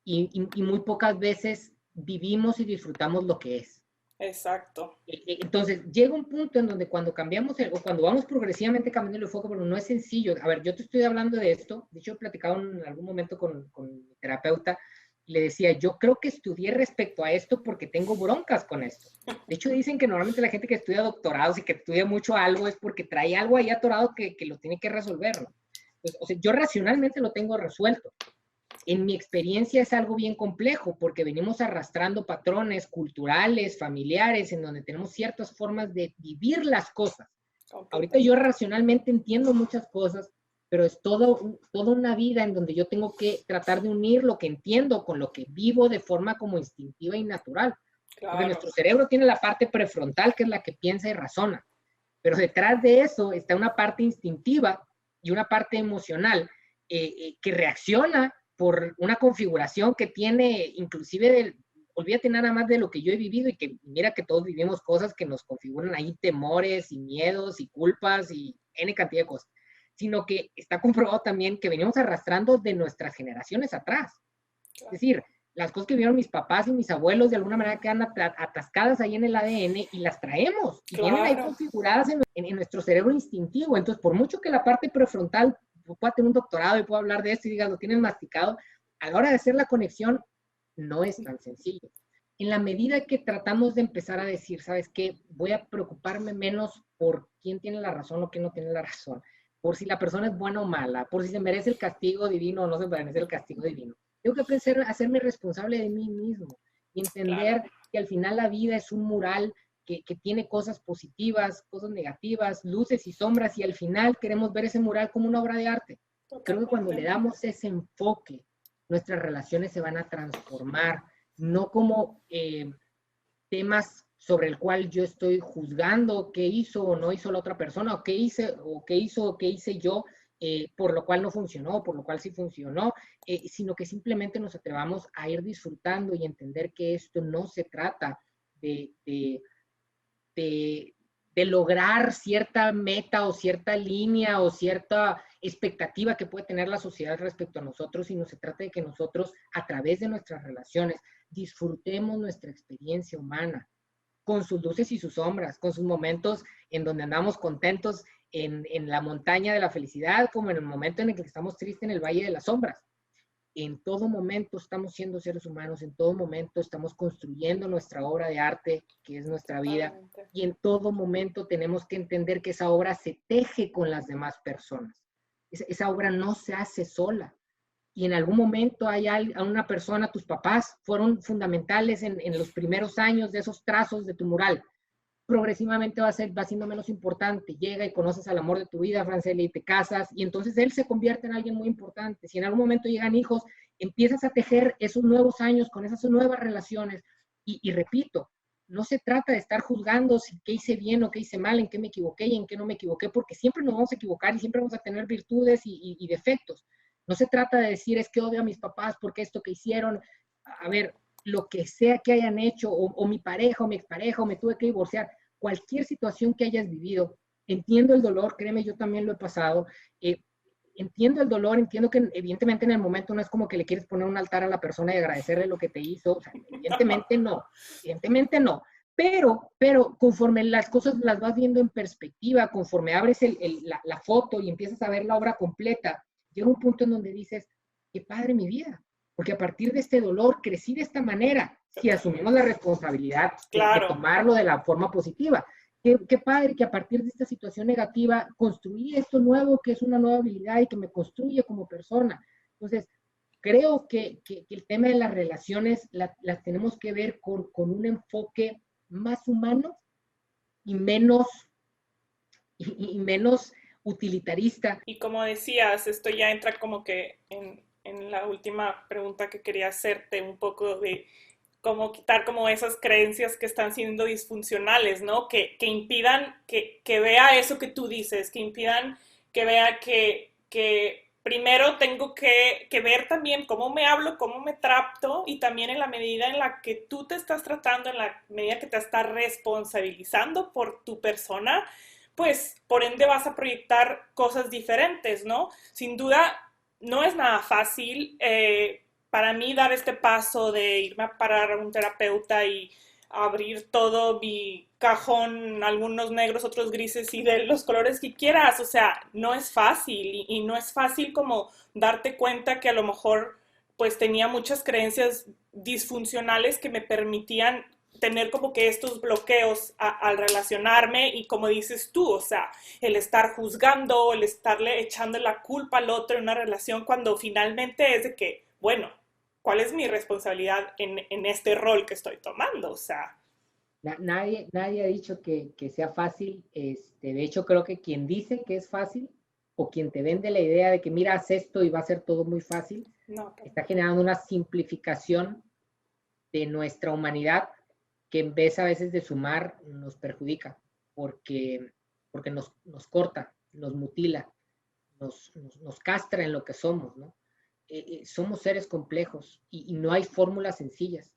y muy pocas veces vivimos y disfrutamos lo que es. Exacto. Entonces, llega un punto en donde cuando cambiamos, o cuando vamos progresivamente cambiando el enfoque, pero no es sencillo. A ver, yo te estoy hablando de esto, de hecho he platicado en algún momento con mi terapeuta, y le decía, yo creo que estudié respecto a esto porque tengo broncas con esto. De hecho, dicen que normalmente la gente que estudia doctorados y que estudia mucho algo es porque trae algo ahí atorado que lo tiene que resolver, ¿no? Entonces, o sea, yo racionalmente lo tengo resuelto. En mi experiencia es algo bien complejo porque venimos arrastrando patrones culturales, familiares, en donde tenemos ciertas formas de vivir las cosas. Ahorita yo racionalmente entiendo muchas cosas, pero es toda una vida en donde yo tengo que tratar de unir lo que entiendo con lo que vivo de forma como instintiva y natural. Porque Claro, nuestro cerebro tiene la parte prefrontal, que es la que piensa y razona, pero detrás de eso está una parte instintiva y una parte emocional que reacciona por una configuración que tiene, inclusive, olvídate nada más de lo que yo he vivido, y que mira que todos vivimos cosas que nos configuran ahí temores y miedos y culpas y N cantidad de cosas, sino que está comprobado también que venimos arrastrando de nuestras generaciones atrás. Es claro. decir, las cosas que vieron mis papás y mis abuelos de alguna manera quedan atascadas ahí en el ADN y las traemos y vienen ahí Claro. configuradas en nuestro cerebro instintivo. Entonces, por mucho que la parte prefrontal pueda tener un doctorado y pueda hablar de esto y digas, lo tienes masticado. A la hora de hacer la conexión, no es tan sencillo. En la medida que tratamos de empezar a decir, ¿sabes qué? Voy a preocuparme menos por quién tiene la razón o quién no tiene la razón, por si la persona es buena o mala, por si se merece el castigo divino o no se merece el castigo divino. Tengo que aprender a hacerme responsable de mí mismo y entender que al final la vida es un mural que tiene cosas positivas, cosas negativas, luces y sombras, y al final queremos ver ese mural como una obra de arte. Creo que cuando le damos ese enfoque, nuestras relaciones se van a transformar, no como temas sobre el cual yo estoy juzgando qué hizo o no hizo la otra persona, o qué hice, o qué hizo o qué hice yo, por lo cual no funcionó, por lo cual sí funcionó, sino que simplemente nos atrevamos a ir disfrutando y entender que esto no se trata de lograr cierta meta o cierta línea o cierta expectativa que puede tener la sociedad respecto a nosotros, sino se trata de que nosotros, a través de nuestras relaciones, disfrutemos nuestra experiencia humana, con sus luces y sus sombras, con sus momentos en donde andamos contentos en la montaña de la felicidad, como en el momento en el que estamos tristes en el valle de las sombras. En todo momento estamos siendo seres humanos, en todo momento estamos construyendo nuestra obra de arte, que es nuestra vida, y en todo momento tenemos que entender que esa obra se teje con las demás personas. Esa obra no se hace sola. Y en algún momento hay una persona, tus papás fueron fundamentales en los primeros años de esos trazos de tu mural. Progresivamente va siendo menos importante. Llega y conoces al amor de tu vida, Franceli, y te casas, y entonces él se convierte en alguien muy importante. Si en algún momento llegan hijos, empiezas a tejer esos nuevos años con esas nuevas relaciones. Y repito, no se trata de estar juzgando si qué hice bien o qué hice mal, en qué me equivoqué y en qué no me equivoqué, porque siempre nos vamos a equivocar y siempre vamos a tener virtudes y defectos. No se trata de decir, es que odio a mis papás porque esto que hicieron. A ver, lo que sea que hayan hecho, o mi pareja, o mi expareja, o me tuve que divorciar, cualquier situación que hayas vivido, entiendo el dolor, créeme, yo también lo he pasado, entiendo el dolor, entiendo que evidentemente en el momento no es como que le quieres poner un altar a la persona y agradecerle lo que te hizo, o sea, evidentemente no, pero conforme las cosas las vas viendo en perspectiva, conforme abres la foto y empiezas a ver la obra completa, llega un punto en donde dices, qué padre mi vida, porque a partir de este dolor crecí de esta manera, si asumimos la responsabilidad de tomarlo de la forma positiva. Qué padre que a partir de esta situación negativa construí esto nuevo, que es una nueva habilidad y que me construye como persona. Entonces, creo que el tema de las relaciones las tenemos que ver con un enfoque más humano y menos utilitarista. Y como decías, esto ya entra como que en la última pregunta que quería hacerte, un poco de cómo quitar como esas creencias que están siendo disfuncionales, ¿no? Que impidan que vea eso que tú dices, que impidan que vea que primero tengo que ver también cómo me hablo, cómo me trato, y también en la medida en la que tú te estás tratando, en la medida que te estás responsabilizando por tu persona, pues por ende vas a proyectar cosas diferentes, ¿no? Sin duda, no es nada fácil. Para mí dar este paso de irme a parar a un terapeuta y abrir todo mi cajón, algunos negros, otros grises y de los colores que quieras, o sea, no es fácil y no es fácil como darte cuenta que a lo mejor pues tenía muchas creencias disfuncionales que me permitían tener como que estos bloqueos al relacionarme, y como dices tú, o sea, el estar juzgando, el estarle echando la culpa al otro en una relación cuando finalmente es de que, bueno, ¿cuál es mi responsabilidad en este rol que estoy tomando? O sea, nadie ha dicho que sea fácil. De hecho, creo que quien dice que es fácil o quien te vende la idea de que mira, haz esto y va a ser todo muy fácil, no, está generando una simplificación de nuestra humanidad que en vez a veces de sumar nos perjudica, porque nos corta, nos mutila, nos castra en lo que somos, ¿no? Somos seres complejos y no hay fórmulas sencillas.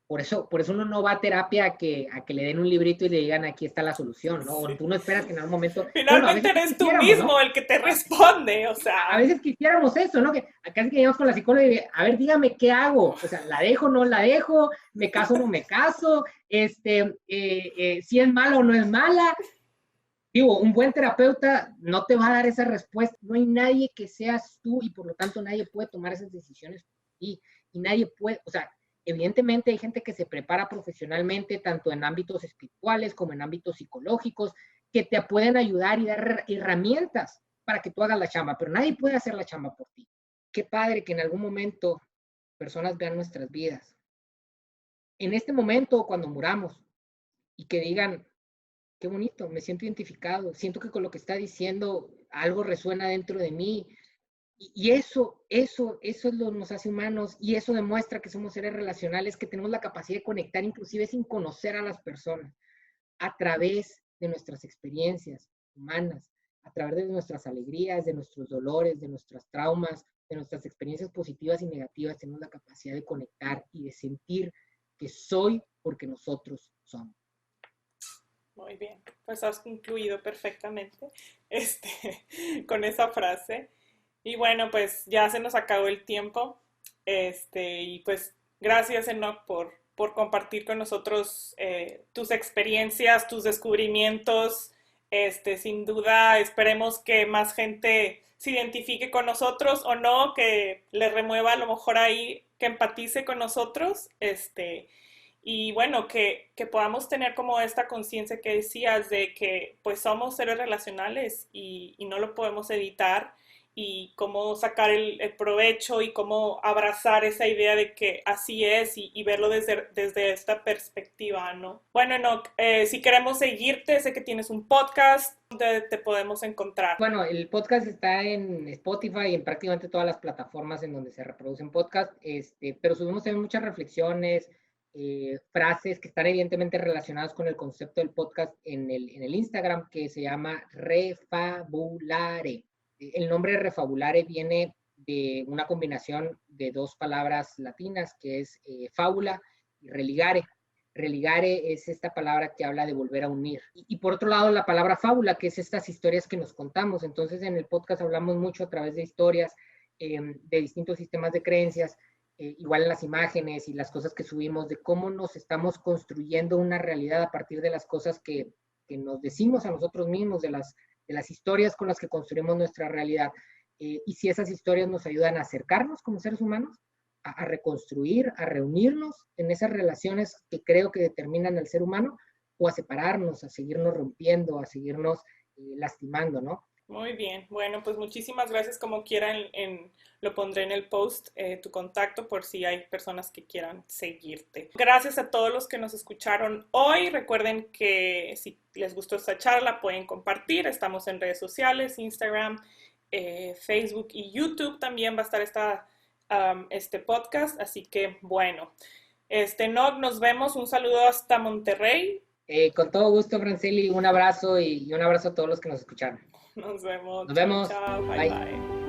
Por eso uno no va a terapia a que le den un librito y le digan aquí está la solución, ¿no? O tú no esperas que en algún momento... Finalmente eres tú mismo, ¿no?, el que te responde, o sea... A veces quisiéramos eso, ¿no? Que acá sí que llegamos con la psicóloga y a ver, dígame qué hago. O sea, ¿la dejo o no la dejo? ¿Me caso o no me caso? ¿Si es mala o no es mala? Digo, un buen terapeuta no te va a dar esa respuesta. No hay nadie que seas tú y por lo tanto nadie puede tomar esas decisiones por ti. Y nadie puede, o sea, evidentemente hay gente que se prepara profesionalmente, tanto en ámbitos espirituales como en ámbitos psicológicos, que te pueden ayudar y dar herramientas para que tú hagas la chamba, pero nadie puede hacer la chamba por ti. Qué padre que en algún momento personas vean nuestras vidas. En este momento, cuando muramos, y que digan, qué bonito, me siento identificado, siento que con lo que está diciendo algo resuena dentro de mí. Y eso es lo que nos hace humanos y eso demuestra que somos seres relacionales, que tenemos la capacidad de conectar inclusive sin conocer a las personas, a través de nuestras experiencias humanas, a través de nuestras alegrías, de nuestros dolores, de nuestros traumas, de nuestras experiencias positivas y negativas, tenemos la capacidad de conectar y de sentir que soy porque nosotros somos. Muy bien, pues has concluido perfectamente con esa frase. Y bueno, pues ya se nos acabó el tiempo. Y pues gracias, Enoch, por compartir con nosotros tus experiencias, tus descubrimientos. Sin duda, esperemos que más gente se identifique con nosotros o no, que le remueva a lo mejor ahí, que empatice con nosotros. Y bueno, que podamos tener como esta conciencia que decías de que pues somos seres relacionales y no lo podemos evitar y cómo sacar el provecho y cómo abrazar esa idea de que así es y verlo desde esta perspectiva, ¿no? Bueno, Enoch, si queremos seguirte, sé que tienes un podcast, ¿dónde te podemos encontrar? Bueno, el podcast está en Spotify y en prácticamente todas las plataformas en donde se reproducen podcasts, pero subimos también muchas reflexiones, frases que están evidentemente relacionadas con el concepto del podcast en el Instagram, que se llama Refabulare. El nombre Refabulare viene de una combinación de dos palabras latinas, que es fábula y religare. Religare es esta palabra que habla de volver a unir. Y por otro lado, la palabra fábula, que es estas historias que nos contamos. Entonces, en el podcast hablamos mucho a través de historias de distintos sistemas de creencias, igual en las imágenes y las cosas que subimos, de cómo nos estamos construyendo una realidad a partir de las cosas que nos decimos a nosotros mismos, de las historias con las que construimos nuestra realidad. Y si esas historias nos ayudan a acercarnos como seres humanos, a reconstruir, a reunirnos en esas relaciones que creo que determinan al ser humano, o a separarnos, a seguirnos rompiendo, a seguirnos lastimando, ¿no? Muy bien, bueno, pues muchísimas gracias. Como quieran, lo pondré en el post, tu contacto, por si hay personas que quieran seguirte. Gracias a todos los que nos escucharon hoy. Recuerden que si les gustó esta charla pueden compartir. Estamos en redes sociales, Instagram, Facebook y YouTube. También va a estar este podcast, así que bueno. No, nos vemos. Un saludo hasta Monterrey. Con todo gusto, Franceli, un abrazo y un abrazo a todos los que nos escucharon. Nos vemos. Nos vemos. Chao, chao. Bye, Bye. bye.